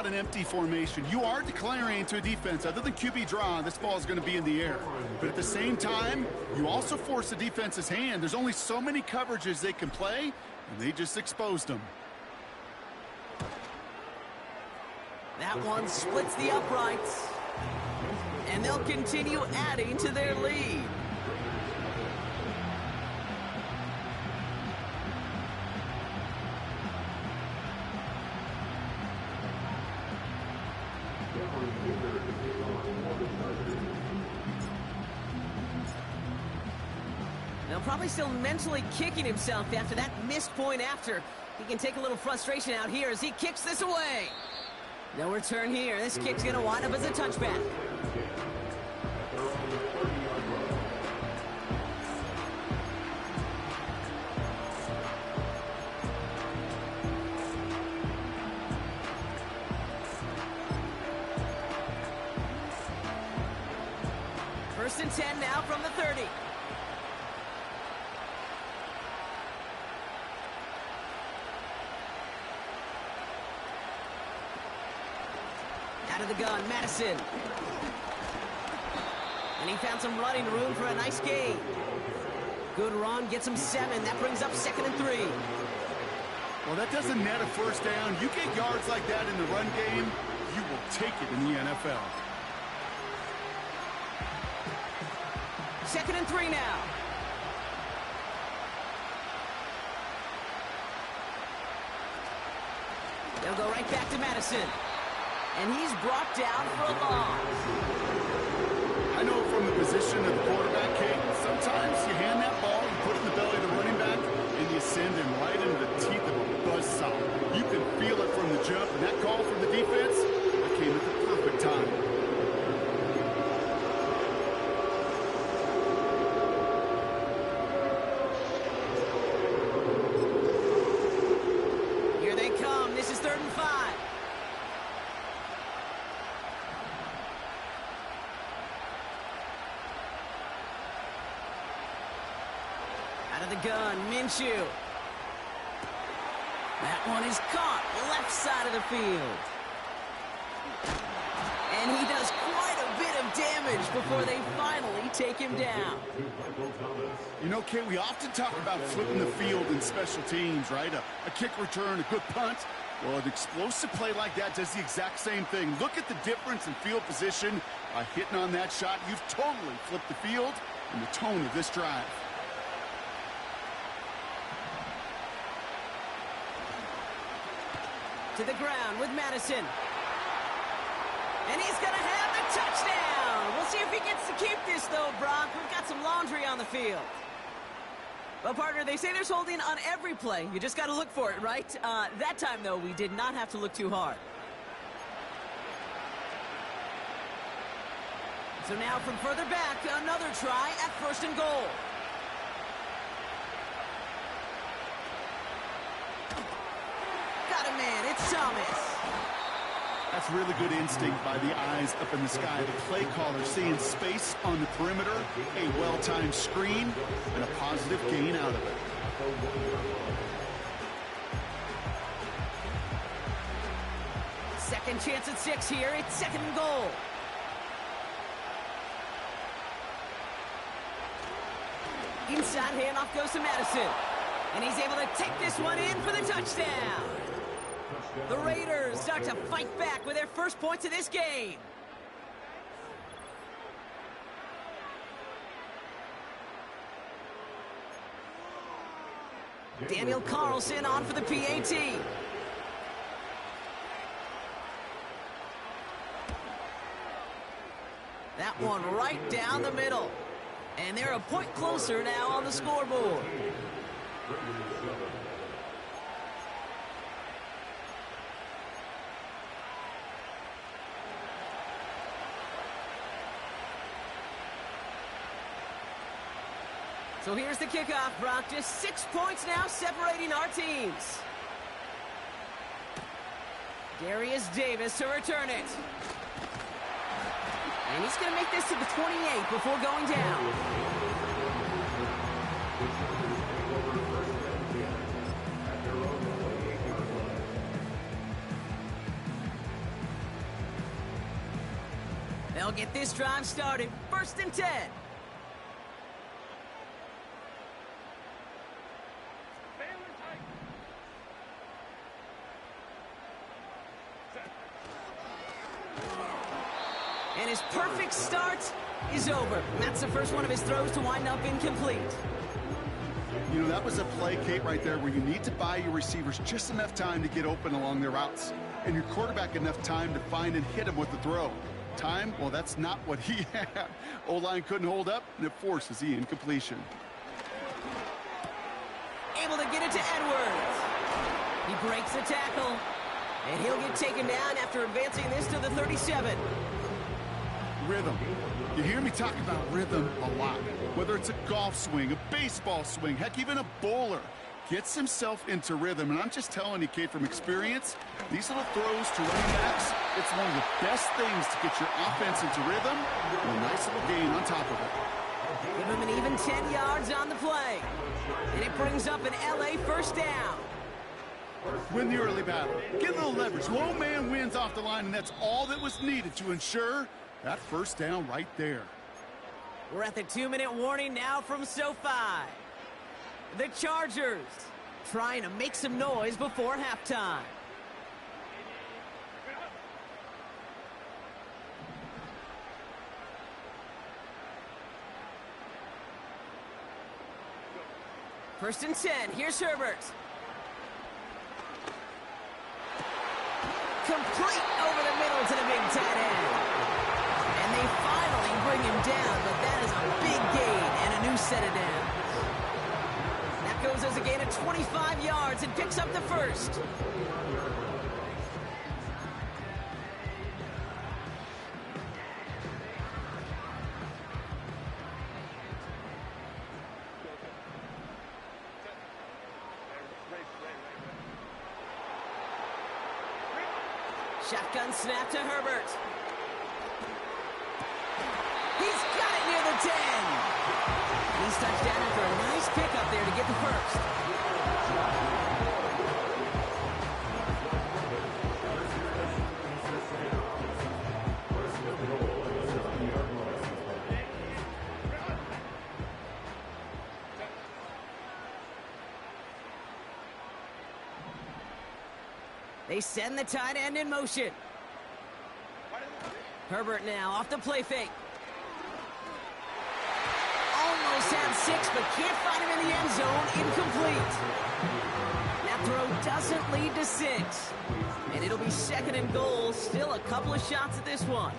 an empty formation. You are declaring to a defense, other than QB draw, this ball is going to be in the air. But at the same time, you also force the defense's hand. There's only so many coverages they can play, and they just exposed them. That one splits the uprights. And they'll continue adding to their lead. Now probably still mentally kicking himself after that missed point after. He can take a little frustration out here as he kicks this away. No return here. This kick's going to wind up as a touchback. First and 10 now from the 30. Out of the gun, Madison. And he found some running room for a nice gain. Good run, gets him 7. That brings up 2nd and 3. Well, that doesn't net a first down. You get yards like that in the run game, you will take it in the NFL. 2nd and 3 now. They'll go right back to Madison. And he's brought down for a loss. I know from the position of the quarterback, Kate, sometimes you hand that ball, you put it in the belly of the running back, and you send him right into the teeth of a buzzsaw. You can feel it from the jump, and that call from the defense, that came at the perfect time. Here they come. This is 3rd and 5. Out of the gun, Minshew. That one is caught, left side of the field. And he does quite a bit of damage before they finally take him down. You know, Kate, we often talk about flipping the field in special teams, right? A kick return, a good punt. Well, an explosive play like that does the exact same thing. Look at the difference in field position. By hitting on that shot, you've totally flipped the field and the tone of this drive. To the ground with Madison. And he's going to have the touchdown. We'll see if he gets to keep this, though, Brock. We've got some laundry on the field. Well, partner, they say there's holding on every play. You just got to look for it, right? That time, though, we did not have to look too hard. So now from further back, another try at 1st and goal. Got a man, it's Thomas. That's really good instinct by the eyes up in the sky. The play caller seeing space on the perimeter, a well-timed screen, and a positive gain out of it. Second chance at 6 here. It's 2nd and goal. Inside handoff goes to Madison. And he's able to take this one in for the touchdown. The Raiders start to fight back with their first points of this game. Daniel Carlson on for the PAT. That one right down the middle. And they're a point closer now on the scoreboard. So here's the kickoff, Brock. Just 6 points now separating our teams. Darius Davis to return it. And he's going to make this to the 28 before going down. They'll get this drive started. 1st and 10. And his perfect start is over. That's the first one of his throws to wind up incomplete. You know, that was a play, Kate, right there where you need to buy your receivers just enough time to get open along their routes, and your quarterback enough time to find and hit him with the throw. Time, well, that's not what he had. O-line couldn't hold up, and it forces the incompletion. Able to get it to Edwards. He breaks the tackle, and he'll get taken down after advancing this to the 37. Rhythm. You hear me talk about rhythm a lot. Whether it's a golf swing, a baseball swing, heck, even a bowler gets himself into rhythm. And I'm just telling you, Kate, from experience, these little throws to running backs, it's one of the best things to get your offense into rhythm and a nice little gain on top of it. Give him an even 10 yards on the play. And it brings up an LA 1st down. Win the early battle. Get a little leverage. Low man wins off the line, and that's all that was needed to ensure that 1st down right there. We're at the 2-minute warning now from SoFi. The Chargers trying to make some noise before halftime. First and 10. Here's Herbert. Complete over the middle to the big tight end. And they finally bring him down, but that is a big gain and a new set of downs. That goes as a gain of 25 yards and picks up the 1st. Shotgun snap to Herbert. He's got it near the 10. He's touched down after a nice pickup there to get the 1st. They send the tight end in motion. Herbert now off the play fake. Almost had 6, but can't find him in the end zone. Incomplete. That throw doesn't lead to 6. And it'll be 2nd and goal. Still a couple of shots at this one.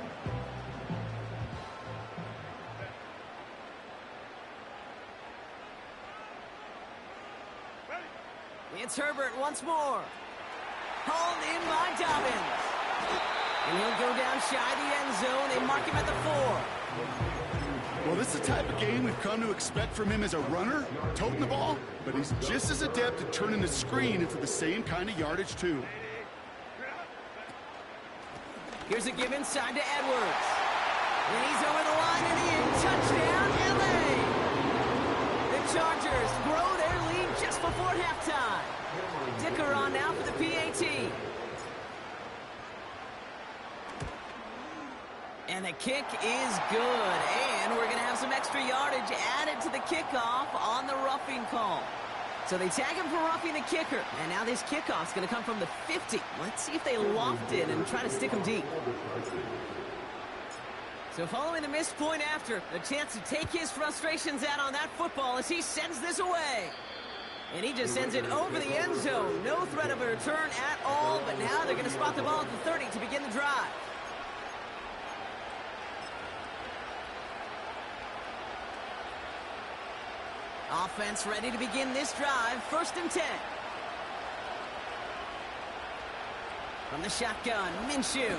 It's Herbert once more. Hauled in by Dobbins. And he'll go down shy of the end zone. They mark him at the 4. Well, this is the type of game we've come to expect from him as a runner, toting the ball, but he's just as adept at turning the screen into the same kind of yardage, too. Here's a give inside to Edwards. And he's over the line and in. Touchdown, LA! The Chargers grow their lead just before halftime. Dicker on now for the PAT. And the kick is good. And we're going to have some extra yardage added to the kickoff on the roughing call. So they tag him for roughing the kicker. And now this kickoff's going to come from the 50. Let's see if they loft it and try to stick him deep. So following the missed point after, the chance to take his frustrations out on that football as he sends this away. And he just sends it over the end zone. No threat of a return at all, but now they're going to spot the ball at the 30 to begin the drive. Offense ready to begin this drive. 1st and 10. From the shotgun, Minshew.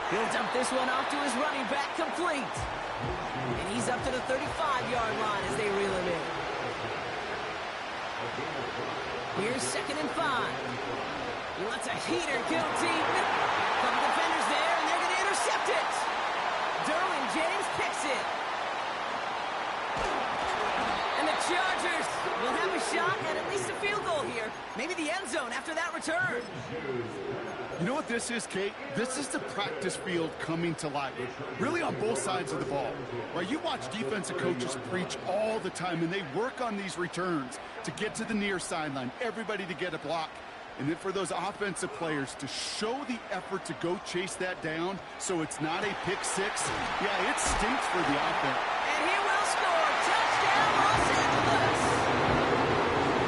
He'll dump this one off to his running back, complete. And he's up to the 35-yard line as they reel him in. Here's 2nd and 5. He lets a heater go deep. Couple defenders there, and they're going to intercept it. Derwin James picks it. And the Chargers will have a shot at least a field goal here. Maybe the end zone after that return. You know what? this is, Kate? This is the practice field coming to life, really on both sides of the ball. Right, you watch defensive coaches preach all the time, and they work on these returns to get to the near sideline, everybody to get a block. And then for those offensive players to show the effort to go chase that down so it's not a pick six, yeah, it stinks for the offense. And he will score. Touchdown, Los Angeles.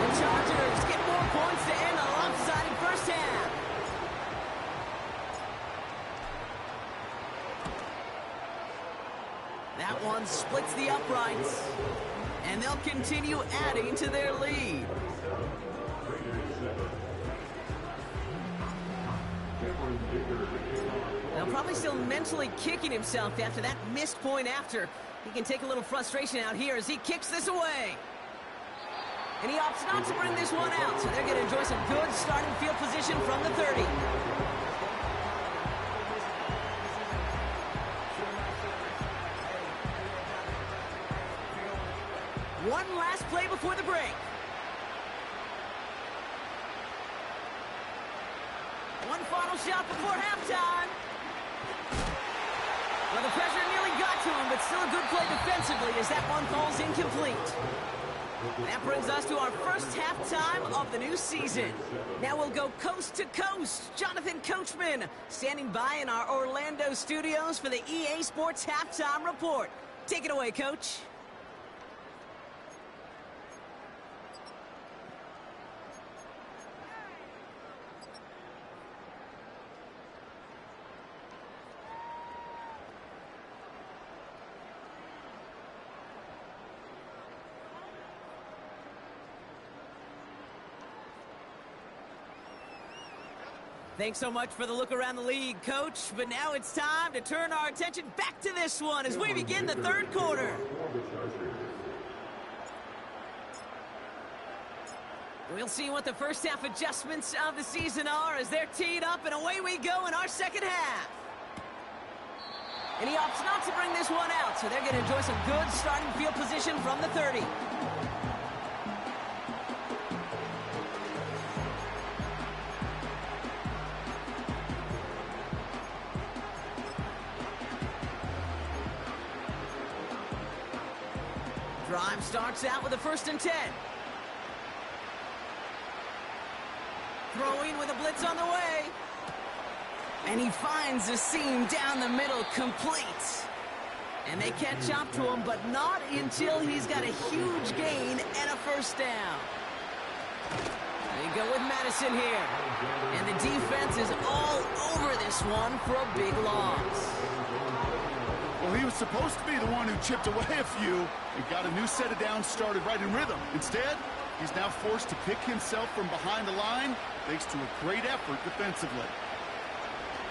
The Chargers get more points to end a lopsided first half. That one splits the uprights. And they'll continue adding to their lead. Now probably still mentally kicking himself after that missed point after. He can take a little frustration out here as he kicks this away. And he opts not to bring this one out, so they're going to enjoy some good starting field position from the 30. One last play before the break. One final shot before halftime. Well, the pressure nearly got to him, but still a good play defensively as that one falls incomplete. That brings us to our first halftime of the new season. Now we'll go coast to coast. Jonathan Coachman standing by in our Orlando studios for the EA Sports Halftime Report. Take it away, Coach. Thanks so much for the look around the league, Coach. But now it's time to turn our attention back to this one as we begin the third quarter. We'll see what the first half adjustments of the season are as they're teed up, and away we go in our second half. And he opts not to bring this one out, so they're going to enjoy some good starting field position from the 30. Drive starts out with a 1st and 10. Throwing with a blitz on the way. And he finds a seam down the middle complete. And they catch up to him, but not until he's got a huge gain and a 1st down. They go with Madison here. And the defense is all over this one for a big loss. Well, he was supposed to be the one who chipped away a few and got a new set of downs started right in rhythm. Instead, he's now forced to pick himself from behind the line thanks to a great effort defensively.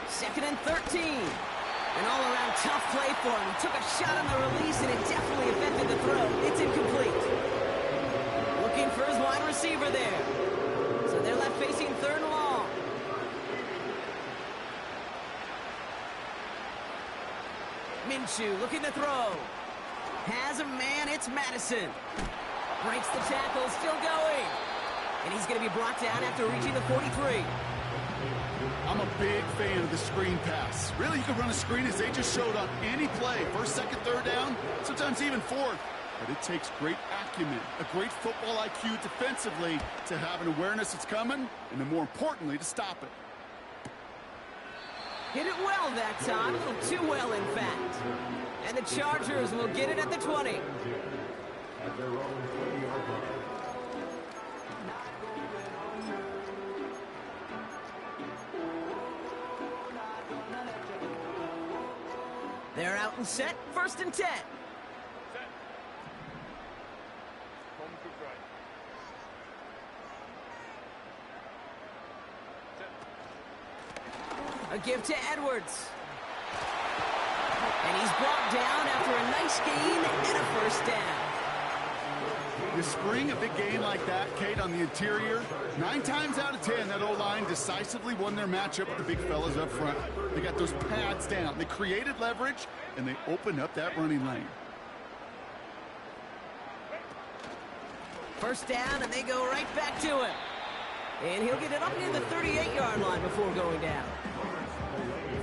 2nd and 13. An all-around tough play for him. He took a shot on the release, and it definitely affected the throw. It's incomplete. Looking for his wide receiver there. So they're left facing 3rd and long. Minshew looking to throw. Has a man, it's Madison. Breaks the tackle, still going. And he's going to be brought down after reaching the 43. I'm a big fan of the screen pass. Really, you can run a screen as they just showed on any play. 1st, 2nd, 3rd down, sometimes even 4th. But it takes great acumen, a great football IQ defensively to have an awareness it's coming, and then more importantly, to stop it. Hit it well that time, a little too well, in fact. And the Chargers will get it at the 20. They're out and set, 1st and 10. A give to Edwards. And he's brought down after a nice gain and a 1st down. You spring a big gain like that, Kate, on the interior, 9 times out of 10, that O-line decisively won their matchup with the big fellas up front. They got those pads down. They created leverage, and they opened up that running lane. 1st down, and they go right back to him. And he'll get it up near the 38-yard line before going down.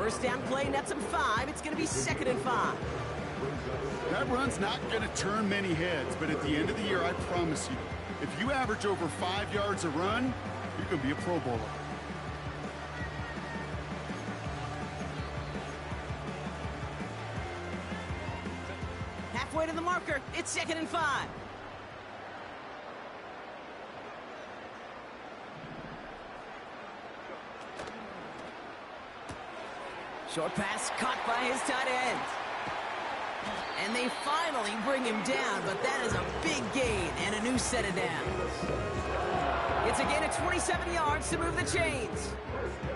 First down play, nets him 5. It's going to be 2nd and 5. That run's not going to turn many heads, but at the end of the year, I promise you, if you average over 5 yards a run, you're going to be a Pro Bowler. Halfway to the marker. It's 2nd and 5. Short pass caught by his tight end. And they finally bring him down, but that is a big gain and a new set of downs. It's a gain of 27 yards to move the chains.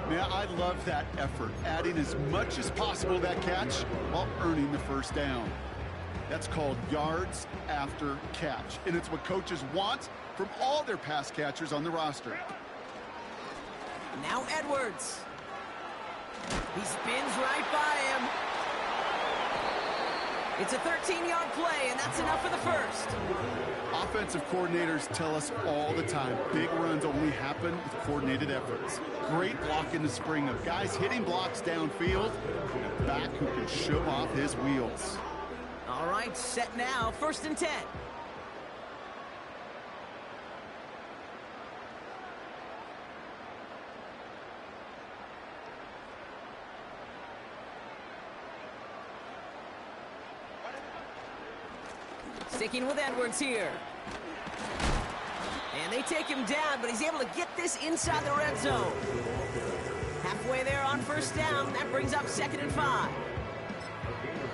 Man, I love that effort, adding as much as possible to that catch while earning the first down. That's called yards after catch, and it's what coaches want from all their pass catchers on the roster. Now Edwards. He spins right by him. It's a 13-yard play, and that's enough for the first. Offensive coordinators tell us all the time, big runs only happen with coordinated efforts. Great block in the spring of guys hitting blocks downfield, and a back who can show off his wheels. All right, set now, 1st and 10. Sticking with Edwards here. And they take him down, but he's able to get this inside the red zone. Halfway there on 1st down. That brings up 2nd and 5.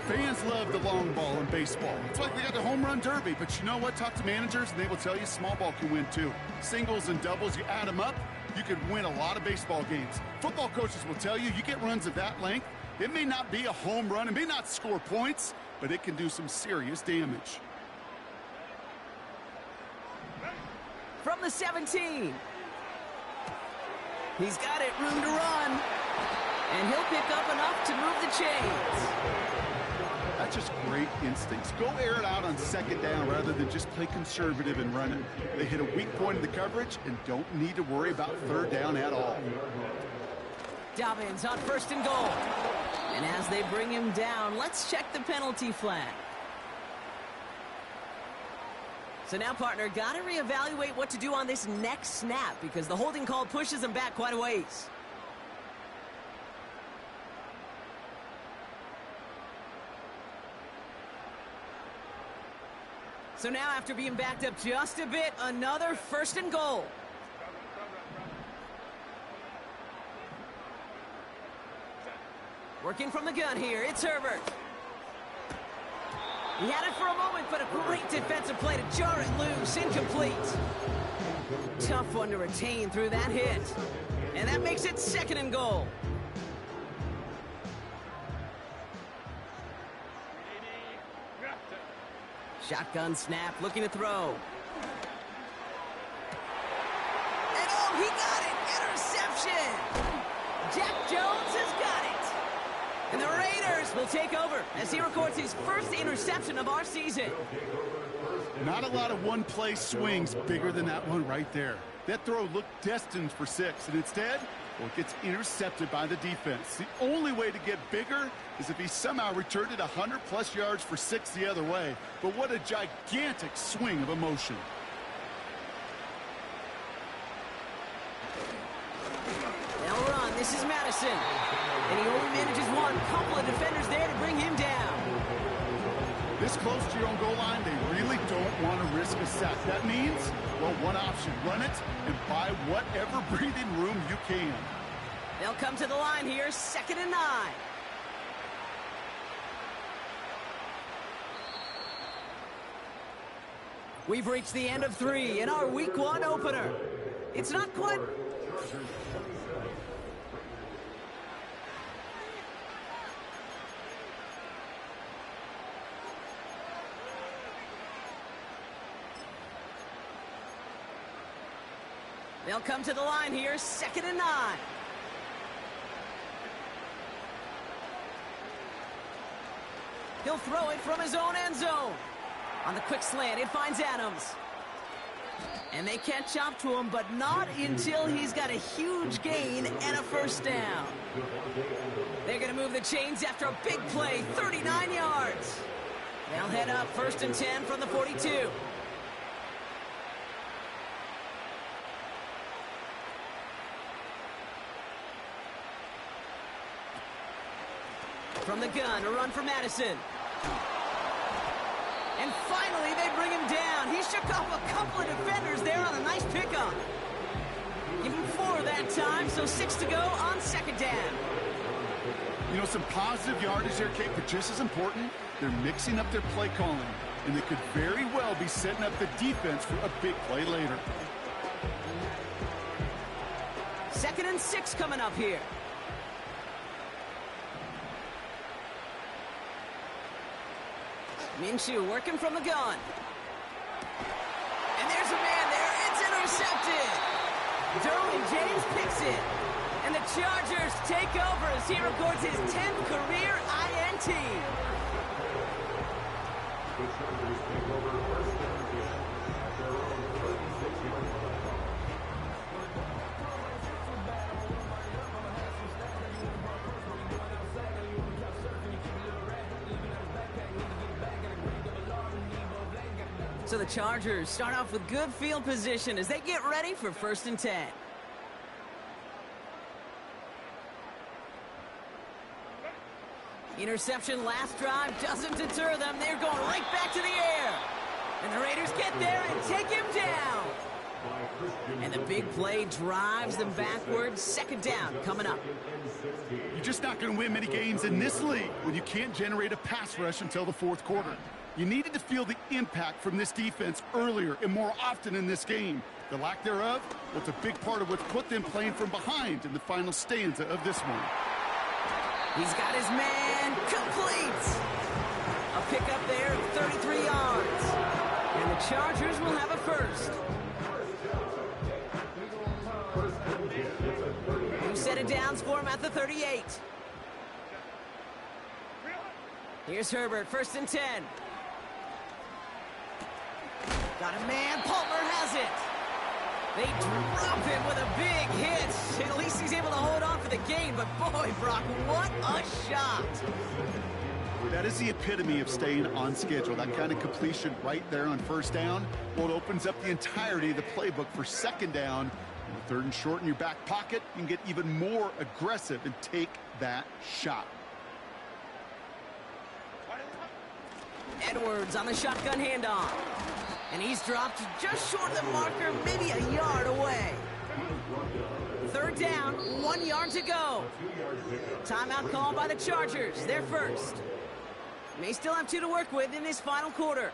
Fans love the long ball in baseball. It's like they got the home run derby, but you know what? Talk to managers, and they will tell you small ball can win too. Singles and doubles, you add them up, you could win a lot of baseball games. Football coaches will tell you get runs of that length. It may not be a home run, it may not score points, but it can do some serious damage. From the 17. He's got it, room to run. And he'll pick up enough to move the chains. That's just great instincts. Go air it out on 2nd down rather than just play conservative and run it. They hit a weak point in the coverage and don't need to worry about 3rd down at all. Dobbins on 1st and goal. And as they bring him down, let's check the penalty flag. So now, partner, got to reevaluate what to do on this next snap because the holding call pushes him back quite a ways. So now, after being backed up just a bit, another 1st and goal. Working from the gun here, it's Herbert. He had it for a moment, but a great defensive play to jar it loose, incomplete. Tough one to retain through that hit. And that makes it 2nd and goal. Shotgun snap, looking to throw. And oh, he got it! Interception! Jack Jones has got it! And the Raiders will take over as he records his first interception of our season. Not a lot of one-play swings bigger than that one right there. That throw looked destined for 6, and instead, well, it gets intercepted by the defense. The only way to get bigger is if he somehow returned it 100-plus yards for 6 the other way. But what a gigantic swing of emotion. They'll run. This is Madison. And he only manages one. Couple of defenders there to bring him down. This close to your own goal line, they really don't want to risk a sack. That means, well, one option, run it and buy whatever breathing room you can. They'll come to the line here, 2nd and 9. We've reached the end of 3 in our Week 1 opener. It's not quite... They'll come to the line here, 2nd and 9. He'll throw it from his own end zone. On the quick slant, it finds Adams. And they catch up to him, but not until he's got a huge gain and a 1st down. They they're going to move the chains after a big play, 39 yards. They'll head up 1st and 10 from the 42. From the gun, a run for Madison. And finally, they bring him down. He shook off a couple of defenders there on a nice pickup. Give him 4 that time, so 6 to go on 2nd down. You know, some positive yardage there, Kate, but just as important, they're mixing up their play calling, and they could very well be setting up the defense for a big play later. 2nd and 6 coming up here. Minshew working from the gun. And there's a man there. It's intercepted. Derwin James picks it. And the Chargers take over as he records his 10th career INT. So the Chargers start off with good field position as they get ready for 1st and 10. Interception last drive doesn't deter them. They're going right back to the air. And the Raiders get there and take him down. And the big play drives them backwards. 2nd down coming up. You're just not going to win many games in this league when you can't generate a pass rush until the 4th quarter. You needed to feel the impact from this defense earlier and more often in this game. The lack thereof, well, it's a big part of what's put them playing from behind in the final stanza of this one. He's got his man complete. A pickup there of 33 yards. And the Chargers will have a 1st. New set of downs for him at the 38. Here's Herbert, 1st and 10. Got a man, Palmer has it. They drop him with a big hit. At least he's able to hold on for the gain, but boy, Brock, what a shot. That is the epitome of staying on schedule. That kind of completion right there on 1st down. Well, it opens up the entirety of the playbook for 2nd down. And 3rd and short in your back pocket, you can get even more aggressive and take that shot. Edwards on the shotgun handoff. And he's dropped just short of the marker, maybe a yard away. 3rd down, 1 yard to go. Timeout called by the Chargers, their 1st. May still have 2 to work with in this final quarter.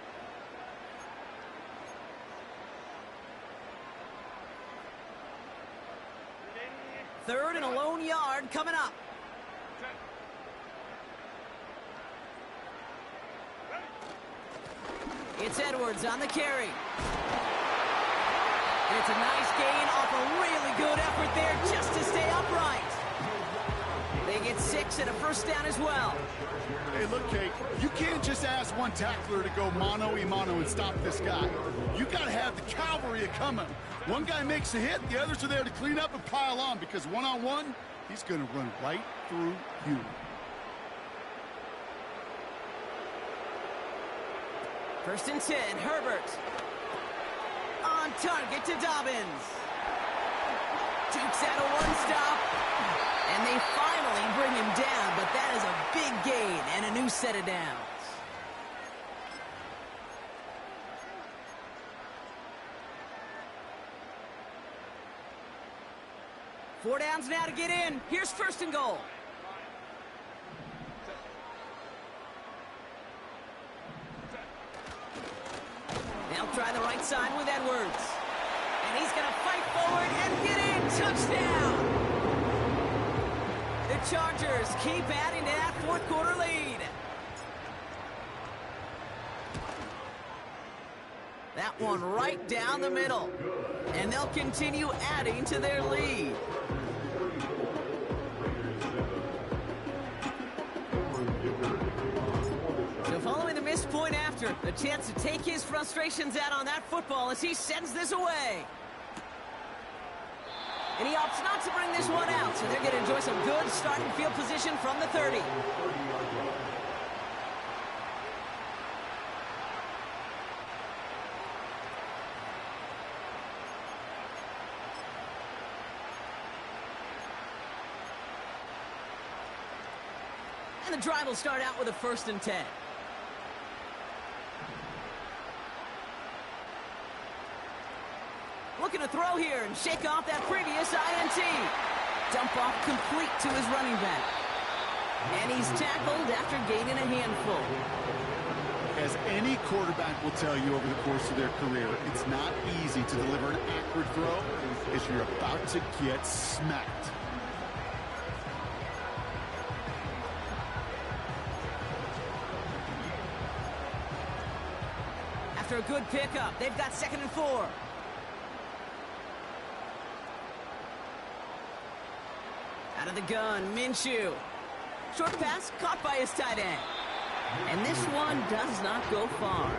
Third and a lone yard coming up. It's Edwards on the carry. And it's a nice gain off a really good effort there just to stay upright. They get 6 and a 1st down as well. Hey, look, Kate, you can't just ask one tackler to go mano-a-mano and stop this guy. You got to have the cavalry coming. One guy makes a hit, the others are there to clean up and pile on because one-on-one, he's going to run right through you. First and 10, Herbert. On target to Dobbins. Dukes out a 1-stop. And they finally bring him down, but that is a big gain and a new set of downs. Four downs now to get in. Here's 1st and goal. They'll try the right side with Edwards. And he's going to fight forward and get in. Touchdown! The Chargers keep adding to that 4th quarter lead. That one right down the middle. And they'll continue adding to their lead. So following the missed point after, a chance to take his frustrations out on that football as he sends this away. And he opts not to bring this one out, so they're going to enjoy some good starting field position from the 30. And the drive will start out with a 1st and 10. Looking to throw here and shake off that previous INT. Dump off complete to his running back. And he's tackled after gaining a handful. As any quarterback will tell you over the course of their career, it's not easy to deliver an accurate throw as you're about to get smacked. After a good pickup, they've got 2nd and 4. Out of the gun, Minshew. Short pass caught by his tight end. And this one does not go far.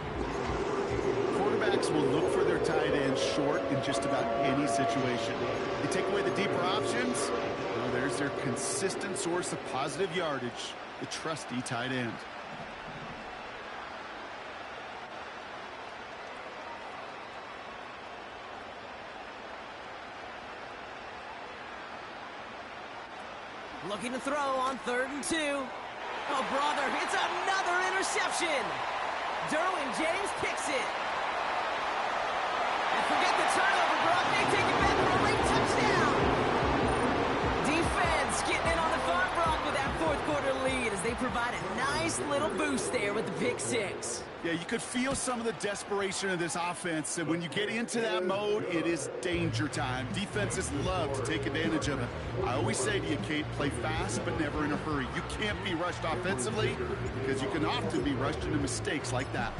Quarterbacks will look for their tight end short in just about any situation. You take away the deeper options, well, there's their consistent source of positive yardage, the trusty tight end. Looking to throw on 3rd and 2. Oh, brother, it's another interception. Derwin James picks it. And forget the turnover, Brock. They take it back for a late touchdown. Defense getting in on the farm, Brock, with that 4th quarter lead as they provide a nice little boost there with the pick 6. Yeah, you could feel some of the desperation of this offense, and when you get into that mode, it is danger time. Defenses love to take advantage of it. I always say to you, Kate, play fast but never in a hurry. You can't be rushed offensively because you can often be rushed into mistakes like that.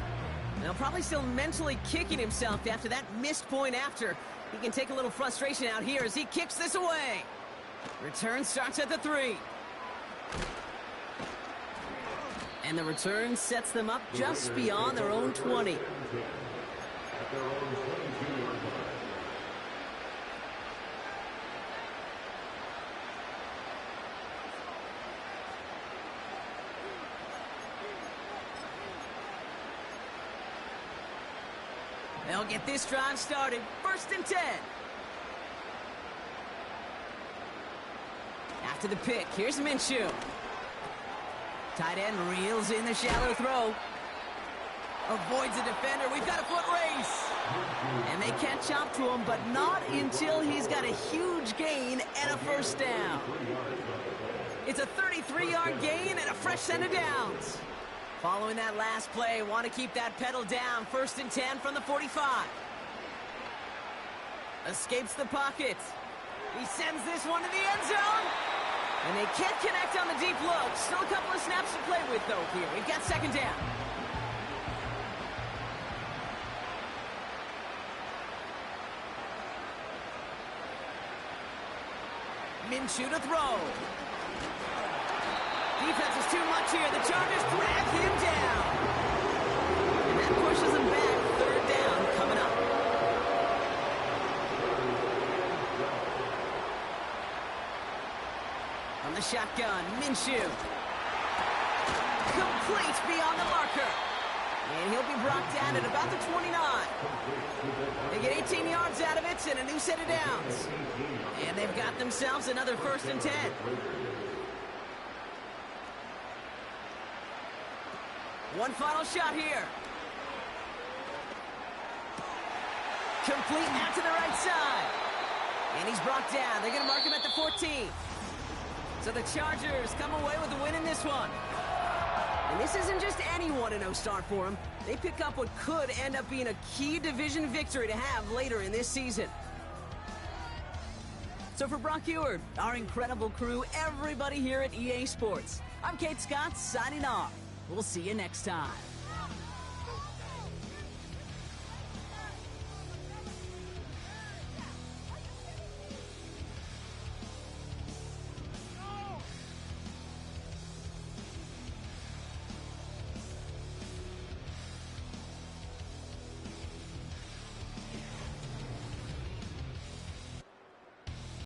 Now, probably still mentally kicking himself after that missed point after. He can take a little frustration out here as he kicks this away. Return starts at the 3. And the return sets them up just beyond their own 20. They'll get this drive started. 1st and 10. After the pick, here's Minshew. Tight end reels in the shallow throw. Avoids a defender. We've got a foot race. And they catch up to him, but not until he's got a huge gain and a 1st down. It's a 33-yard gain and a fresh set of downs. Following that last play, want to keep that pedal down. 1st and 10 from the 45. Escapes the pocket. He sends this one to the end zone. And they can't connect on the deep look. Still a couple of snaps to play with, though, here. We've got 2nd down. Minshew to throw. Defense is too much here. The Chargers drag him down. And that pushes him back. 3rd down coming up. From the shotgun, Minshew. Complete beyond the marker. And he'll be brought down at about the 29. They get 18 yards out of it and a new set of downs. And they've got themselves another 1st and 10. One final shot here. Complete out to the right side. And he's brought down. They're going to mark him at the 14. So the Chargers come away with the win in this one. And this isn't just any 1-0 start for them. They pick up what could end up being a key division victory to have later in this season. So for Brock Eward, our incredible crew, everybody here at EA Sports, I'm Kate Scott signing off. We'll see you next time.